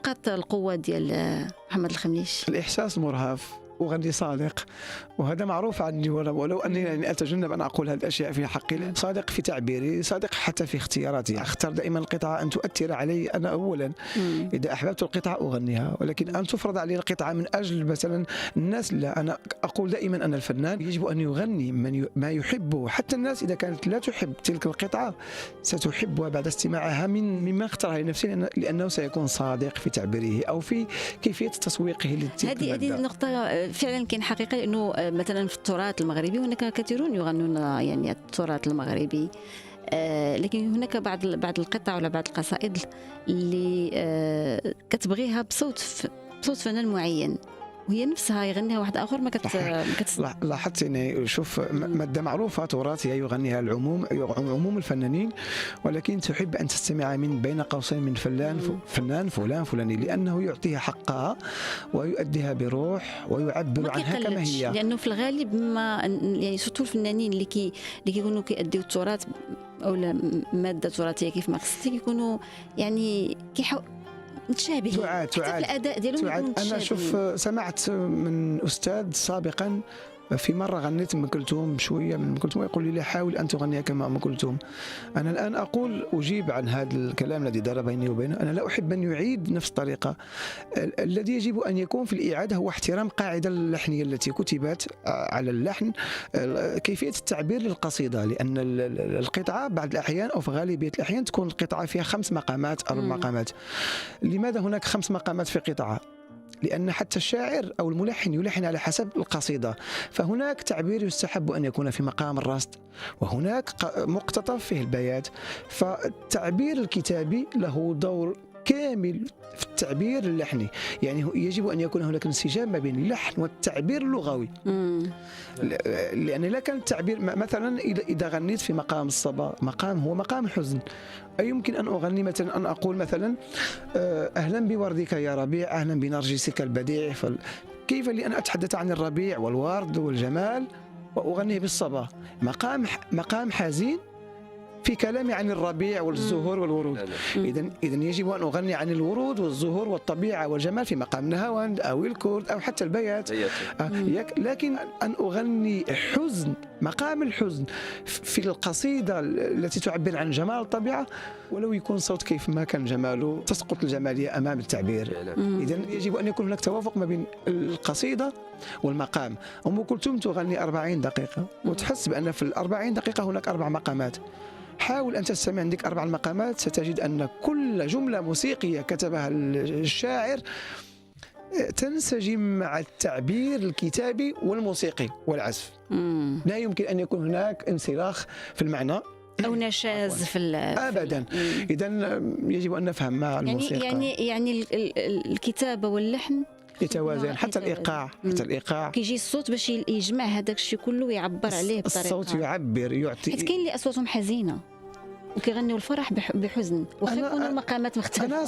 نقاط القوة ديال محمد الخمليش؟ الإحساس مرهف، أغني صادق، وهذا معروف عني، ولو أني يعني أتجنب أن أقول هذه الأشياء في حقي. صادق في تعبيري، صادق حتى في اختياراتي. أختار دائما القطعة أن تؤثر علي أنا أولا. إذا أحببت القطعة أغنيها، ولكن أن تفرض علي القطعة من أجل مثلا الناس، لا. أنا أقول دائما أن الفنان يجب أن يغني ما يحبه، حتى الناس إذا كانت لا تحب تلك القطعة ستحبها بعد استماعها مما اختارها لنفسه، لأنه سيكون صادق في تعبيره أو في كيفية تسويقه لتلك المادة. هذه النقطة فعلا كاين حقيقة، لأنه مثلا في التراث المغربي هناك كثيرون يغنون يعني التراث المغربي، لكن هناك بعض القطع ولا بعض القصائد اللي كتبغيها بصوت فنان معين، وهي نفسها يغنيها واحد آخر ما لاحظت يعني شوف مادة معروفة تراثية يغنيها عموم الفنانين، ولكن تحب أن تستمع من بين قوسين من فنان فلاني، لأنه يعطيها حقها ويؤديها بروح ويعبر عنها كما هي. لأنه في الغالب ما يعني سورتو الفنانين اللي كيكونوا كيأديو التراث أو مادة تراثية كيف ما قصدتي، كيكونوا يعني متشابه تعاد الأداء ديالهم. أنا شوف سمعت من أستاذ سابقا في مرة غنيت أم كلثوم شوية من أم كلثوم، يقول لي لا حاول أن تغنيها كما أم كلثوم. أنا الآن أجيب عن هذا الكلام الذي دار بيني وبينه. أنا لا أحب أن يعيد نفس الطريقة. الذي يجب أن يكون في الإعادة هو احترام قاعدة اللحنية التي كتبت على اللحن، كيفية التعبير للقصيدة، لأن القطعة بعض الأحيان أو في غالبية الأحيان تكون القطعة فيها 5 مقامات 4 مقامات. لماذا هناك 5 مقامات في قطعة؟ لأن حتى الشاعر أو الملحن يلحن على حسب القصيدة، فهناك تعبير يستحب أن يكون في مقام الرصد، وهناك مقتطف فيه البيات. فالتعبير الكتابي له دور كامل في التعبير اللحني، يعني يجب أن يكون هناك انسجام ما بين اللحن والتعبير اللغوي. لأن لا كان التعبير مثلا إذا غنيت في مقام الصبا، هو مقام الحزن، يمكن أن أغني مثلا أن أقول مثلا أهلا بوردك يا ربيع، أهلا بنرجسك البديع. كيف لي أن أتحدث عن الربيع والورد والجمال وأغنيه بالصبا؟ مقام حزين في كلامي عن الربيع والزهور والورود. إذا يجب أن أغني عن الورود والزهور والطبيعة والجمال في مقام نهاوند أو الكرد أو حتى البيات. لكن أن أغني حزن، مقام الحزن في القصيدة التي تعبر عن جمال الطبيعة، ولو يكون صوت كيف ما كان جماله، تسقط الجمالية أمام التعبير. إذا يجب أن يكون هناك توافق ما بين القصيدة والمقام. أم كلثوم تغني 40 دقيقة وتحس بأن في 40 دقيقة هناك 4 مقامات. حاول أن تستمع عندك 4 مقامات، ستجد أن كل جملة موسيقية كتبها الشاعر تنسجم مع التعبير الكتابي والموسيقي والعزف. لا يمكن أن يكون هناك انسلاخ في المعنى أو نشاز في أبدا. إذا يجب أن نفهم مع الموسيقى يعني الكتابة واللحن يتوازن، حتى الإيقاع كيجي الصوت باش يجمع هذاك الشيء كله ويعبر عليه بطريقة. الصوت يعبر، يعطي. كاين اللي أصواتهم حزينة وكيغنيوا الفرح بحزن، وخا يكونوا المقامات مختلفة. أنا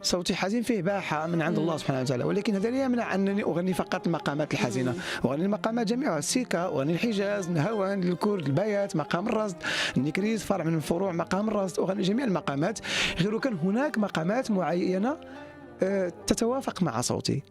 صوتي حزين فيه باحة من عند الله سبحانه وتعالى، ولكن هذا لا يمنع أنني أغني فقط المقامات الحزينة. أغني المقامات جميعها، السيكا، أغني الحجاز، نهاوند، الكرد، البيات، مقام الرصد، النكريز فرع من الفروع مقام الرصد، أغني جميع المقامات. غير كان هناك مقامات معينة تتوافق مع صوتي.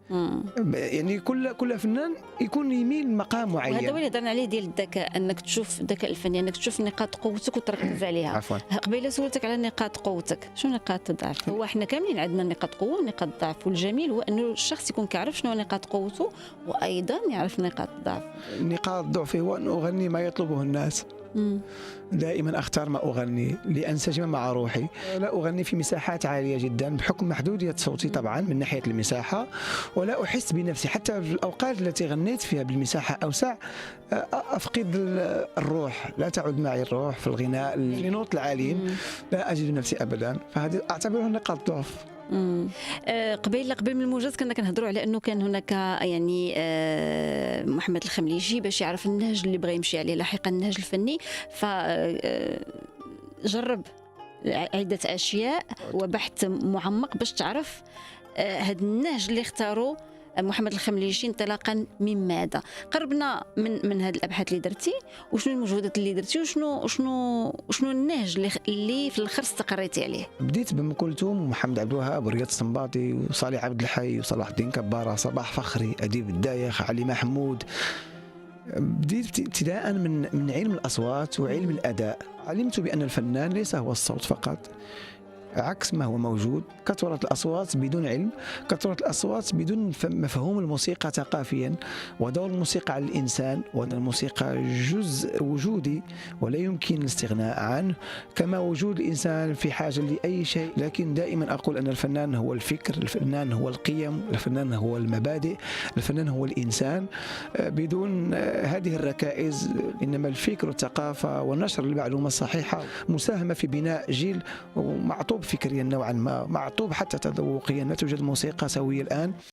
يعني كل فنان يكون يميل لمقام معين. وهذا اللي هضرنا عليه ديال الذكاء، انك تشوف الذكاء الفني، انك تشوف نقاط قوتك وتركز عليها. عفوا. قبيله سولتك على نقاط قوتك، شنو نقاط الضعف؟ هو احنا كاملين عندنا نقاط قوه ونقاط ضعف، والجميل هو انه الشخص يكون كيعرف شنو نقاط قوته وايضا يعرف نقاط الضعف. نقاط ضعفي هو ان اغني ما يطلبه الناس. دائما أختار ما أغني لأنسجم مع روحي. لا أغني في مساحات عالية جدا بحكم محدودية صوتي طبعا من ناحية المساحة، ولا أحس بنفسي حتى في الأوقات التي غنيت فيها بالمساحة أوسع أفقد الروح، لا تعود معي الروح في الغناء لنوط العاليين، لا أجد نفسي أبدا. فهذه أعتبرها نقاط ضعف. قبل من الموجز كنا كنهضروا على انه كان هناك يعني محمد الخمليجي باش يعرف النهج اللي بغى يمشي عليه لاحقا، النهج الفني، فجرب عدة أشياء وبحث معمق باش تعرف هذا النهج اللي اختاروا محمد الخمليشي انطلاقا من ماذا؟ قربنا من هذه الابحاث اللي درتي، وشنو المجهودات اللي درتي، وشنو النهج اللي في الاخر استقريتي عليه؟ بديت بأم كلثوم ومحمد عبد الوهاب ورياض السنباطي وصالح عبد الحي وصلاح الدين كبارة، صباح فخري، أديب الدايخ، علي محمود. بديت ابتداء من علم الأصوات وعلم الأداء. علمت بأن الفنان ليس هو الصوت فقط، عكس ما هو موجود. كثرة الأصوات بدون علم، كثرة الأصوات بدون مفهوم الموسيقى ثقافيا، ودور الموسيقى على الإنسان، وأن الموسيقى جزء وجودي ولا يمكن الاستغناء عنه، كما وجود الإنسان في حاجة لأي شيء. لكن دائما أقول أن الفنان هو الفكر، الفنان هو القيم، الفنان هو المبادئ، الفنان هو الإنسان. بدون هذه الركائز، إنما الفكر والثقافة ونشر المعلومة الصحيحة، مساهمة في بناء جيل معطوب فكريا نوعا ما، معطوب حتى تذوقيا. لا توجد موسيقى سوية الآن.